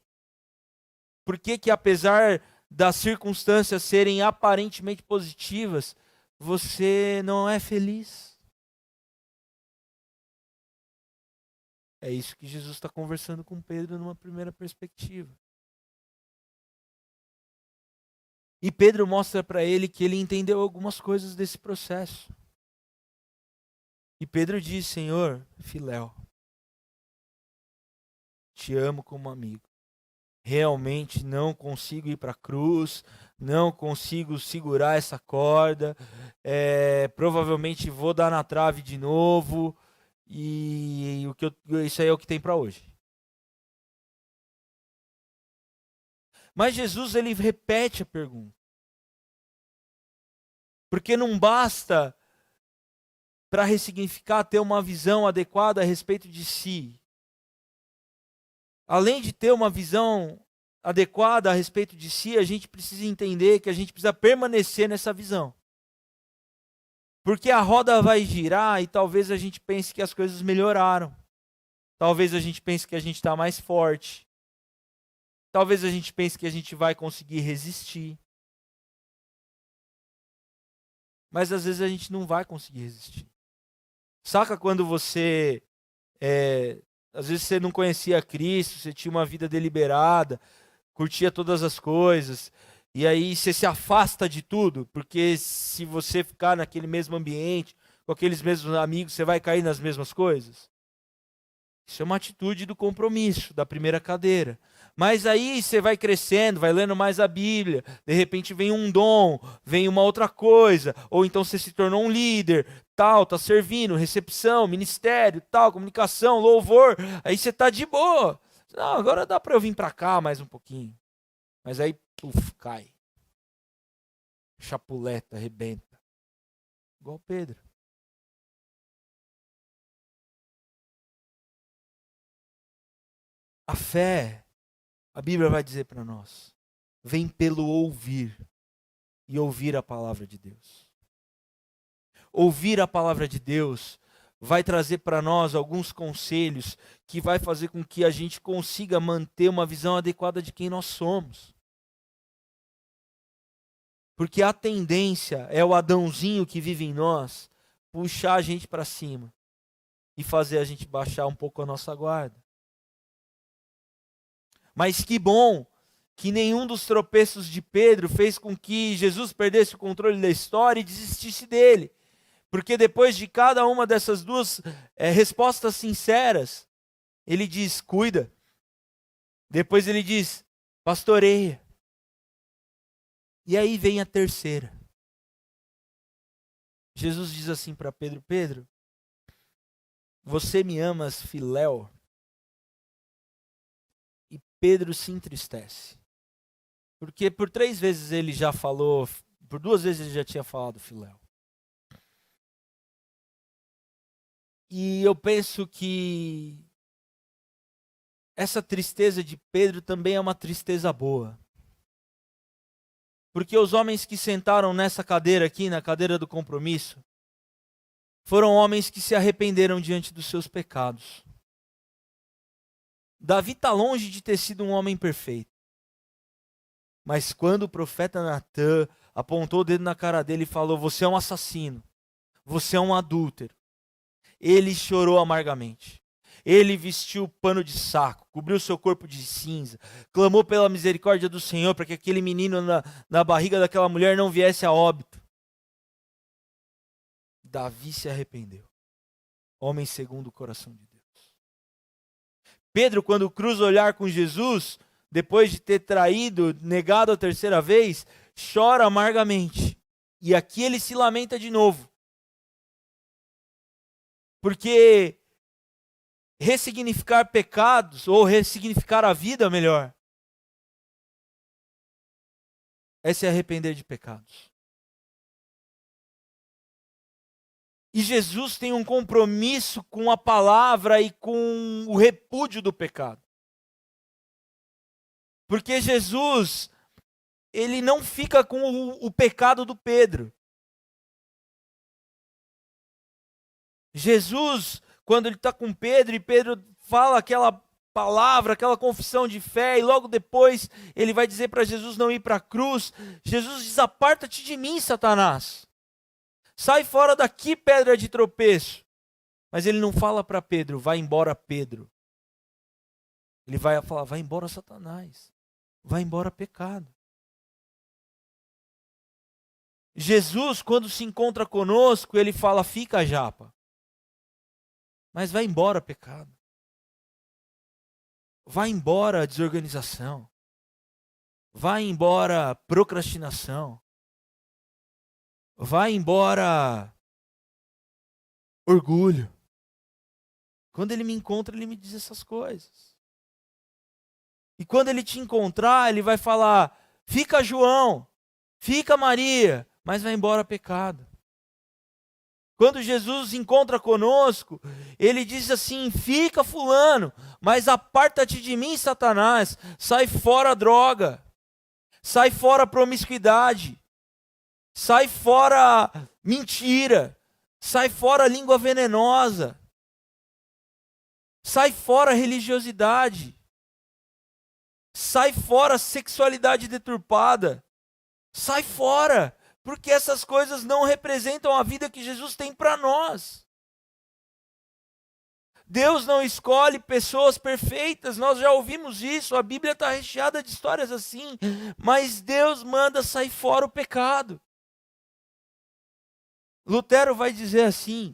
Por que apesar das circunstâncias serem aparentemente positivas, você não é feliz? É isso que Jesus está conversando com Pedro numa primeira perspectiva. E Pedro mostra para ele que ele entendeu algumas coisas desse processo. E Pedro diz, Senhor, Filéu, te amo como amigo. Realmente não consigo ir para a cruz, não consigo segurar essa corda, provavelmente vou dar na trave de novo, e isso aí é o que tem para hoje. Mas Jesus, ele repete a pergunta. Porque não basta, para ressignificar, ter uma visão adequada a respeito de si. Além de ter uma visão adequada a respeito de si, a gente precisa entender que a gente precisa permanecer nessa visão. Porque a roda vai girar e talvez a gente pense que as coisas melhoraram. Talvez a gente pense que a gente está mais forte. Talvez a gente pense que a gente vai conseguir resistir. mas às vezes a gente não vai conseguir resistir. Saca quando você, às vezes você não conhecia Cristo, você tinha uma vida deliberada, curtia todas as coisas, e aí você se afasta de tudo, porque se você ficar naquele mesmo ambiente, com aqueles mesmos amigos, você vai cair nas mesmas coisas. Isso é uma atitude do compromisso, da primeira cadeira. Mas aí você vai crescendo, vai lendo mais a Bíblia, de repente vem um dom, vem uma outra coisa, ou então você se tornou um líder, tal, tá servindo, recepção, ministério, tal, comunicação, louvor, aí você tá de boa. Não, agora dá para eu vir para cá mais um pouquinho. Mas aí, puf, cai. Chapuleta, arrebenta. Igual Pedro. A fé, a Bíblia vai dizer para nós, vem pelo ouvir e ouvir a palavra de Deus. Ouvir a palavra de Deus vai trazer para nós alguns conselhos que vai fazer com que a gente consiga manter uma visão adequada de quem nós somos. Porque a tendência é o Adãozinho que vive em nós puxar a gente para cima e fazer a gente baixar um pouco a nossa guarda. Mas que bom que nenhum dos tropeços de Pedro fez com que Jesus perdesse o controle da história e desistisse dele. Porque depois de cada uma dessas duas respostas sinceras, ele diz, cuida. Depois ele diz, pastoreia. E aí vem a terceira. Jesus diz assim para Pedro, Pedro, você me amas, filéu? E Pedro se entristece. Porque por 3 vezes ele já falou, por 2 vezes ele já tinha falado filéu. E eu penso que essa tristeza de Pedro também é uma tristeza boa. Porque os homens que sentaram nessa cadeira aqui, na cadeira do compromisso, foram homens que se arrependeram diante dos seus pecados. Davi está longe de ter sido um homem perfeito. Mas quando o profeta Natan apontou o dedo na cara dele e falou, você é um assassino, você é um adúltero, ele chorou amargamente. Ele vestiu pano de saco, cobriu seu corpo de cinza, clamou pela misericórdia do Senhor para que aquele menino na barriga daquela mulher não viesse a óbito. Davi se arrependeu. Homem segundo o coração de Deus. Pedro, quando cruza o olhar com Jesus, depois de ter traído, negado a 3ª vez, chora amargamente. E aqui ele se lamenta de novo. Porque ressignificar pecados, ou ressignificar a vida melhor, é se arrepender de pecados. E Jesus tem um compromisso com a palavra e com o repúdio do pecado. Porque Jesus, ele não fica com o pecado do Pedro. Jesus, quando ele está com Pedro, e Pedro fala aquela palavra, aquela confissão de fé, e logo depois ele vai dizer para Jesus não ir para a cruz, Jesus diz, aparta-te de mim, Satanás. Sai fora daqui, pedra de tropeço. Mas ele não fala para Pedro, vai embora Pedro. Ele vai falar, vai embora Satanás. Vai embora pecado. Jesus, quando se encontra conosco, ele fala, fica japa. Mas vai embora pecado. Vai embora desorganização. Vai embora procrastinação. Vai embora orgulho. Quando ele me encontra, ele me diz essas coisas. E quando ele te encontrar, ele vai falar, fica João, fica Maria, mas vai embora pecado. Quando Jesus encontra conosco, ele diz assim, fica fulano, mas aparta-te de mim, Satanás, sai fora droga, sai fora promiscuidade, sai fora mentira, sai fora língua venenosa, sai fora religiosidade, sai fora sexualidade deturpada, sai fora, Porque essas coisas não representam a vida que Jesus tem para nós. Deus não escolhe pessoas perfeitas, nós já ouvimos isso, a Bíblia está recheada de histórias assim, mas Deus manda sair fora o pecado. Lutero vai dizer assim,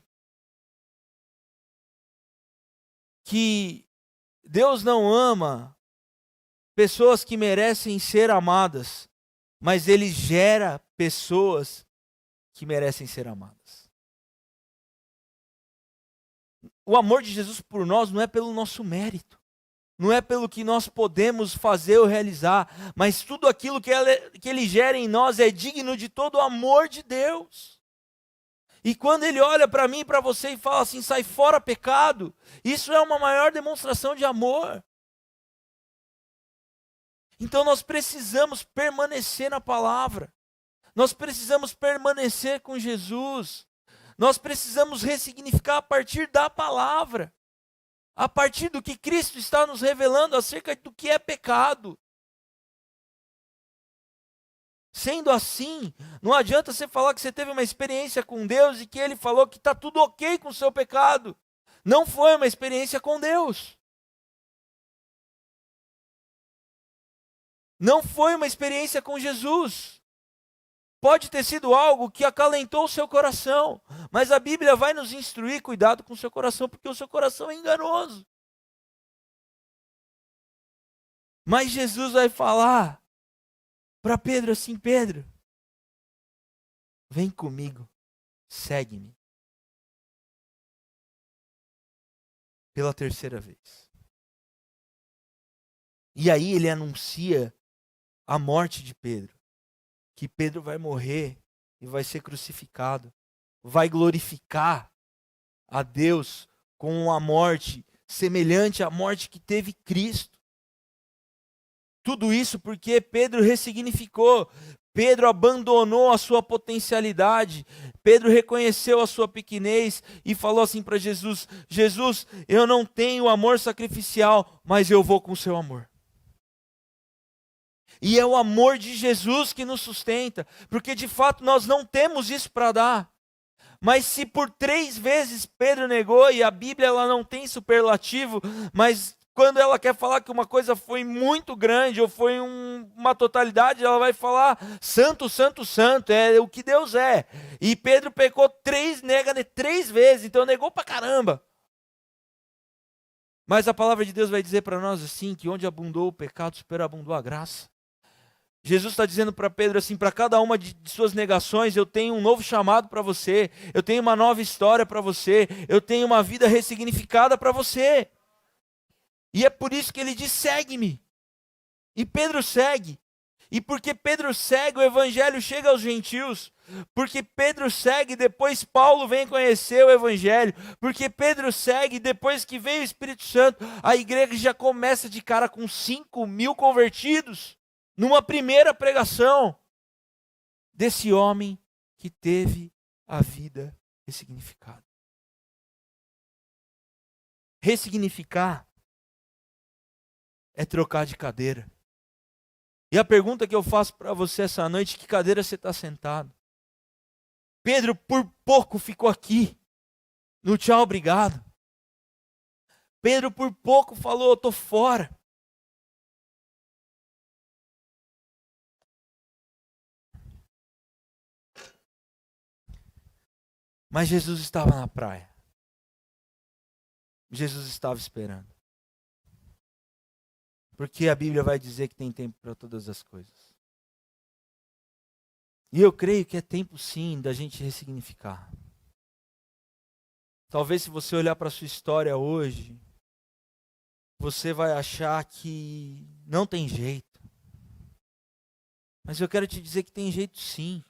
que Deus não ama pessoas que merecem ser amadas, mas Ele gera pessoas que merecem ser amadas. O amor de Jesus por nós não é pelo nosso mérito, não é pelo que nós podemos fazer ou realizar, mas tudo aquilo que Ele gera em nós é digno de todo o amor de Deus. E quando Ele olha para mim e para você e fala assim, sai fora pecado, isso é uma maior demonstração de amor. Então nós precisamos permanecer na palavra, nós precisamos permanecer com Jesus, nós precisamos ressignificar a partir da palavra, a partir do que Cristo está nos revelando acerca do que é pecado. Sendo assim, não adianta você falar que você teve uma experiência com Deus e que Ele falou que está tudo ok com o seu pecado. Não foi uma experiência com Deus. Não foi uma experiência com Jesus. Pode ter sido algo que acalentou o seu coração, mas a Bíblia vai nos instruir, cuidado com o seu coração, porque o seu coração é enganoso. Mas Jesus vai falar para Pedro assim, Pedro, vem comigo, segue-me. Pela terceira vez. E aí ele anuncia a morte de Pedro. Que Pedro vai morrer e vai ser crucificado. Vai glorificar a Deus com uma morte semelhante à morte que teve Cristo. Tudo isso porque Pedro ressignificou. Pedro abandonou a sua potencialidade. Pedro reconheceu a sua pequenez e falou assim para Jesus, Jesus, eu não tenho amor sacrificial, mas eu vou com o seu amor. E é o amor de Jesus que nos sustenta, porque de fato nós não temos isso para dar. Mas se por 3 vezes Pedro negou, e a Bíblia ela não tem superlativo, mas quando ela quer falar que uma coisa foi muito grande, ou foi uma totalidade, ela vai falar santo, santo, santo, é o que Deus é. E Pedro pecou 3 vezes, então negou para caramba. Mas a palavra de Deus vai dizer para nós assim, que onde abundou o pecado, superabundou a graça. Jesus está dizendo para Pedro assim, para cada uma de suas negações, eu tenho um novo chamado para você, eu tenho uma nova história para você, eu tenho uma vida ressignificada para você. E é por isso que ele diz, segue-me. E Pedro segue. E porque Pedro segue, o evangelho chega aos gentios. Porque Pedro segue, depois Paulo vem conhecer o evangelho. Porque Pedro segue, depois que veio o Espírito Santo, a igreja já começa de cara com 5.000 convertidos. Numa primeira pregação desse homem que teve a vida ressignificada. Ressignificar é trocar de cadeira. E a pergunta que eu faço para você essa noite, que cadeira você está sentado? Pedro por pouco ficou aqui, no tchau, obrigado. Pedro por pouco falou, eu estou fora. Mas Jesus estava na praia. Jesus estava esperando. Porque a Bíblia vai dizer que tem tempo para todas as coisas. E eu creio que é tempo sim da gente ressignificar. Talvez se você olhar para a sua história hoje, você vai achar que não tem jeito. Mas eu quero te dizer que tem jeito sim.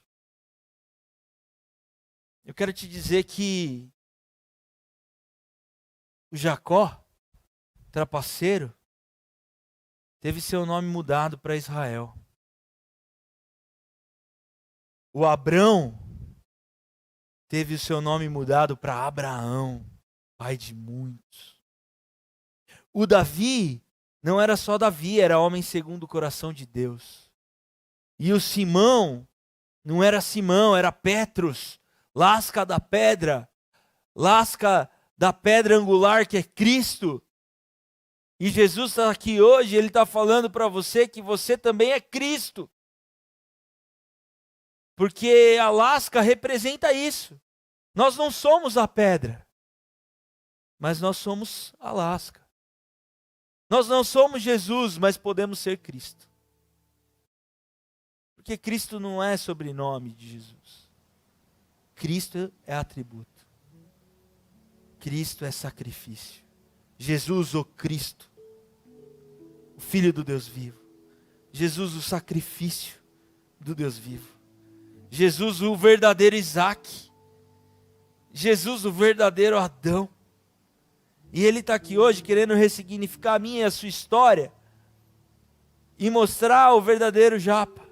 Eu quero te dizer que o Jacó, trapaceiro, teve seu nome mudado para Israel. O Abrão teve o seu nome mudado para Abraão, pai de muitos. O Davi não era só Davi, era homem segundo o coração de Deus. E o Simão Não era Simão, era Petros, lasca da pedra angular que é Cristo. E Jesus está aqui hoje, Ele está falando para você que você também é Cristo. Porque a lasca representa isso. Nós não somos a pedra, mas nós somos a lasca. Nós não somos Jesus, mas podemos ser Cristo. Porque Cristo não é sobrenome de Jesus. Cristo é atributo. Cristo é sacrifício. Jesus, o Cristo, o Filho do Deus vivo. Jesus, o sacrifício do Deus vivo. Jesus, o verdadeiro Isaac. Jesus, o verdadeiro Adão. E Ele está aqui hoje querendo ressignificar a minha e a sua história e mostrar o verdadeiro Japa.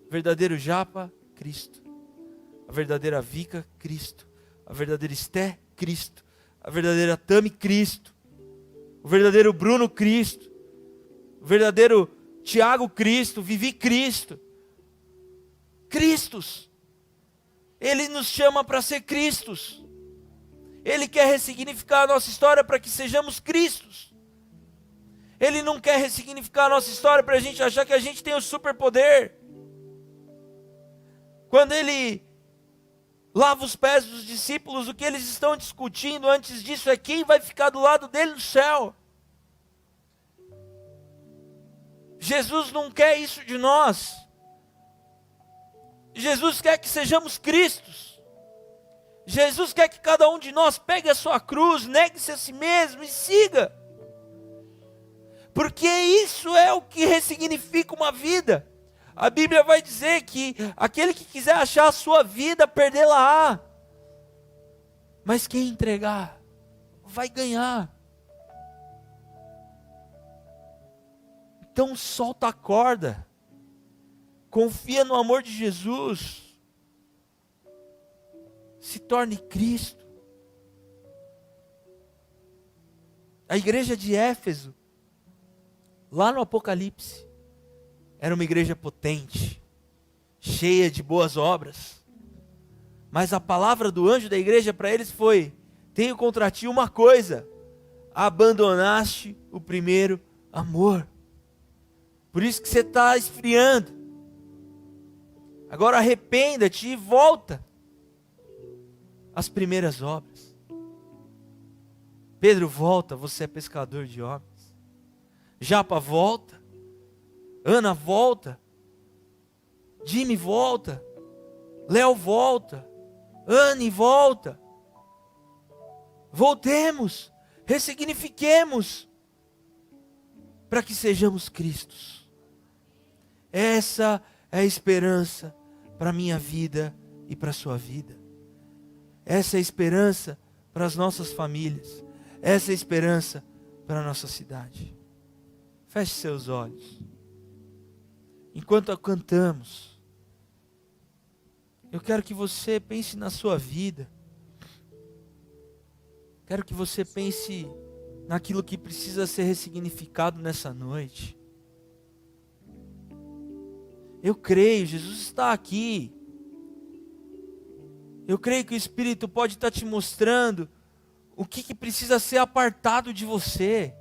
O verdadeiro Japa, Cristo. A verdadeira Vika, Cristo. A verdadeira Esté, Cristo. A verdadeira Tami, Cristo. O verdadeiro Bruno, Cristo. O verdadeiro Tiago, Cristo. Vivi, Cristo. Cristos. Ele nos chama para ser Cristos. Ele quer ressignificar a nossa história para que sejamos Cristos. Ele não quer ressignificar a nossa história para a gente achar que a gente tem o superpoder. Quando Ele lava os pés dos discípulos, o que eles estão discutindo antes disso é quem vai ficar do lado dele no céu. Jesus não quer isso de nós. Jesus quer que sejamos Cristos. Jesus quer que cada um de nós pegue a sua cruz, negue-se a si mesmo e siga. Porque isso é o que ressignifica uma vida. A Bíblia vai dizer que aquele que quiser achar a sua vida, perdê-la-á. Mas quem entregar, vai ganhar. Então solta a corda. Confia no amor de Jesus. Se torne Cristo. A igreja de Éfeso, lá no Apocalipse, era uma igreja potente, cheia de boas obras. Mas a palavra do anjo da igreja para eles foi: tenho contra ti uma coisa, abandonaste o primeiro amor. Por isso que você está esfriando. Agora arrependa-te e volta às primeiras obras. Pedro, volta, você é pescador de homens. Japa, volta. Ana, volta. Jimmy, volta. Léo, volta. Anne, volta. Voltemos. Ressignifiquemos. Para que sejamos Cristos. Essa é a esperança para a minha vida e para a sua vida. Essa é a esperança para as nossas famílias. Essa é a esperança para a nossa cidade. Feche seus olhos. Enquanto cantamos, eu quero que você pense na sua vida. Quero que você pense naquilo que precisa ser ressignificado nessa noite. Eu creio, Jesus está aqui. Eu creio que o Espírito pode estar te mostrando o que precisa ser apartado de você,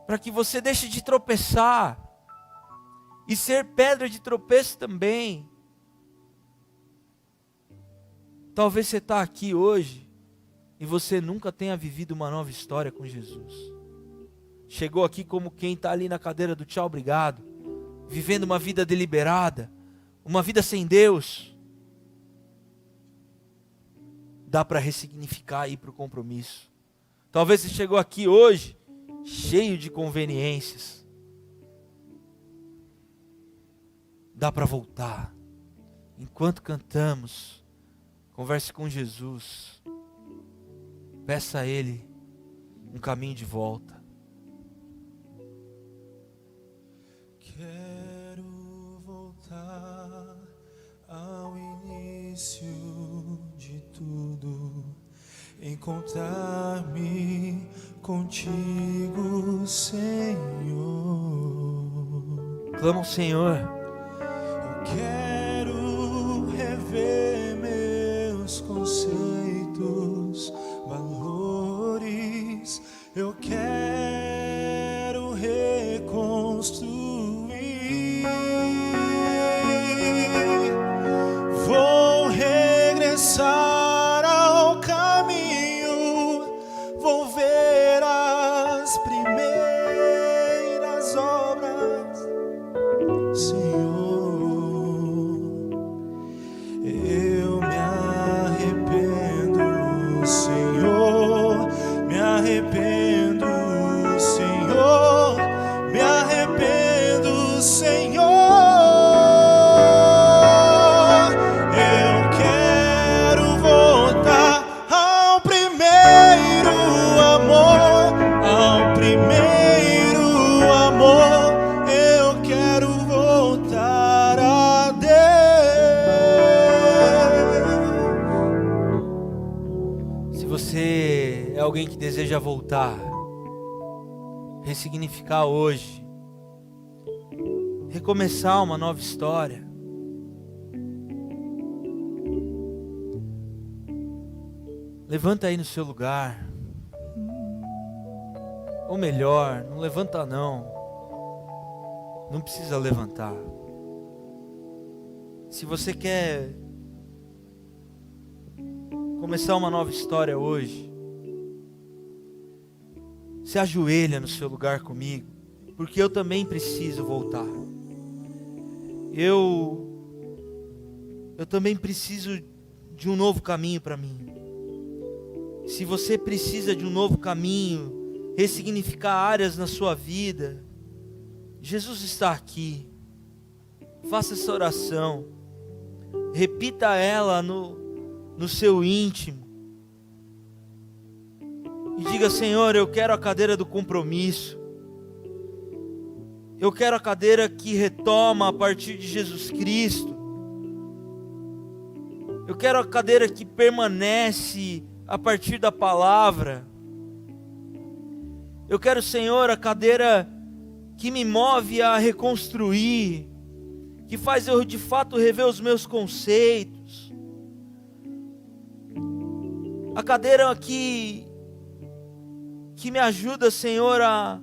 para que você deixe de tropeçar e ser pedra de tropeço também. Talvez você está aqui hoje e você nunca tenha vivido uma nova história com Jesus. Chegou aqui como quem está ali na cadeira do tchau, obrigado, vivendo uma vida deliberada, uma vida sem Deus. Dá para ressignificar e ir para o compromisso. Talvez você chegou aqui hoje cheio de conveniências. Dá para voltar. Enquanto cantamos, converse com Jesus. Peça a Ele um caminho de volta. Quero voltar ao início de tudo, encontrar-me contigo, Senhor. Clama ao Senhor. Eu alguém que deseja voltar, ressignificar hoje, recomeçar uma nova história, levanta aí no seu lugar. Ou melhor, não levanta não. Não precisa levantar. Se você quer começar uma nova história hoje, se ajoelha no seu lugar comigo, porque eu também preciso voltar. Eu também preciso de um novo caminho para mim. Se você precisa de um novo caminho, ressignificar áreas na sua vida, Jesus está aqui. Faça essa oração, repita ela no seu íntimo e diga: Senhor, eu quero a cadeira do compromisso, eu quero a cadeira que retoma a partir de Jesus Cristo, eu quero a cadeira que permanece a partir da palavra, eu quero, Senhor, a cadeira que me move a reconstruir, que faz eu de fato rever os meus conceitos, a cadeira que me ajuda, Senhor, a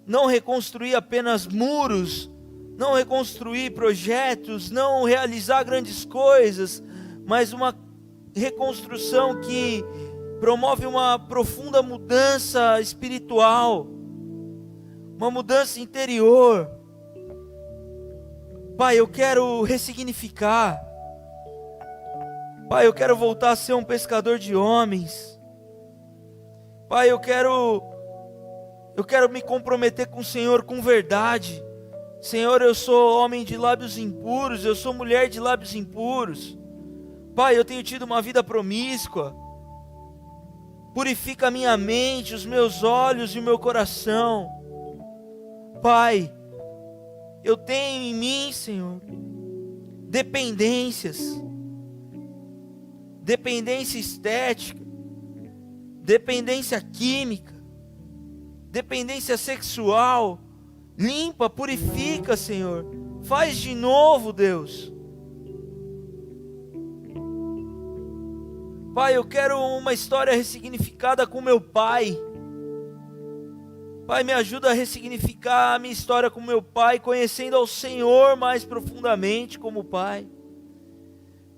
não reconstruir apenas muros, não reconstruir projetos, não realizar grandes coisas, mas uma reconstrução que promove uma profunda mudança espiritual, uma mudança interior. Pai, eu quero ressignificar. Pai, eu quero voltar a ser um pescador de homens. Pai, eu quero me comprometer com o Senhor com verdade. Senhor, eu sou homem de lábios impuros, eu sou mulher de lábios impuros. Pai, eu tenho tido uma vida promíscua. Purifica a minha mente, os meus olhos e o meu coração. Pai, eu tenho em mim, Senhor, dependência estética, dependência química, dependência sexual. Limpa, purifica, Senhor. Faz de novo, Deus. Pai, eu quero uma história ressignificada com meu pai. Pai, me ajuda a ressignificar a minha história com meu pai, conhecendo ao Senhor mais profundamente como pai.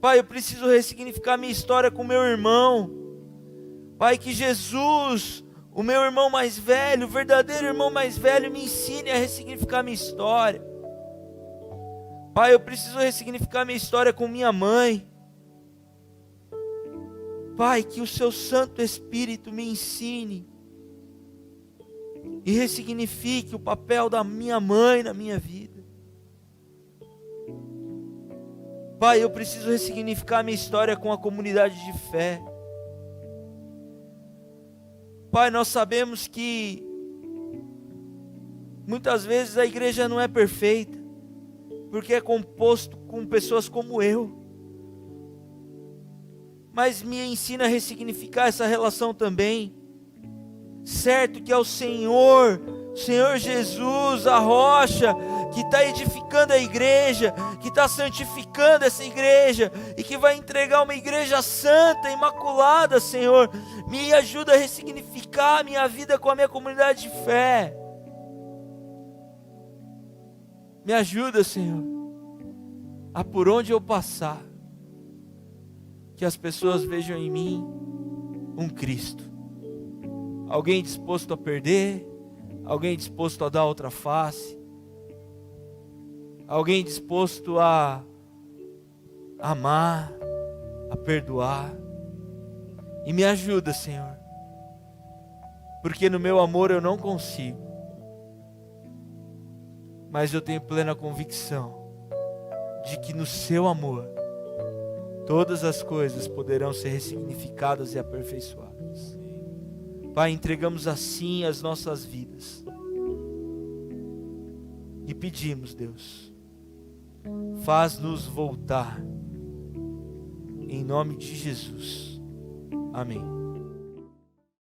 Pai, eu preciso ressignificar a minha história com meu irmão. Pai, que Jesus, o meu irmão mais velho, o verdadeiro irmão mais velho, me ensine a ressignificar a minha história. Pai, eu preciso ressignificar a minha história com minha mãe. Pai, que o seu Santo Espírito me ensine e ressignifique o papel da minha mãe na minha vida. Pai, eu preciso ressignificar a minha história com a comunidade de fé. Pai, nós sabemos que muitas vezes a igreja não é perfeita, porque é composto com pessoas como eu. Mas me ensina a ressignificar essa relação também. Certo que é o Senhor Jesus, a rocha, que está edificando a igreja, que está santificando essa igreja, e que vai entregar uma igreja santa, imaculada, Senhor. Me ajuda a ressignificar a minha vida com a minha comunidade de fé. Me ajuda, Senhor, a por onde eu passar, que as pessoas vejam em mim um Cristo. Alguém disposto a perder, alguém disposto a dar outra face, alguém disposto a amar, a perdoar. E me ajuda, Senhor, porque no meu amor eu não consigo, mas eu tenho plena convicção de que no seu amor todas as coisas poderão ser ressignificadas e aperfeiçoadas. Pai, entregamos assim as nossas vidas e pedimos, Deus, faz-nos voltar, em nome de Jesus. Amém.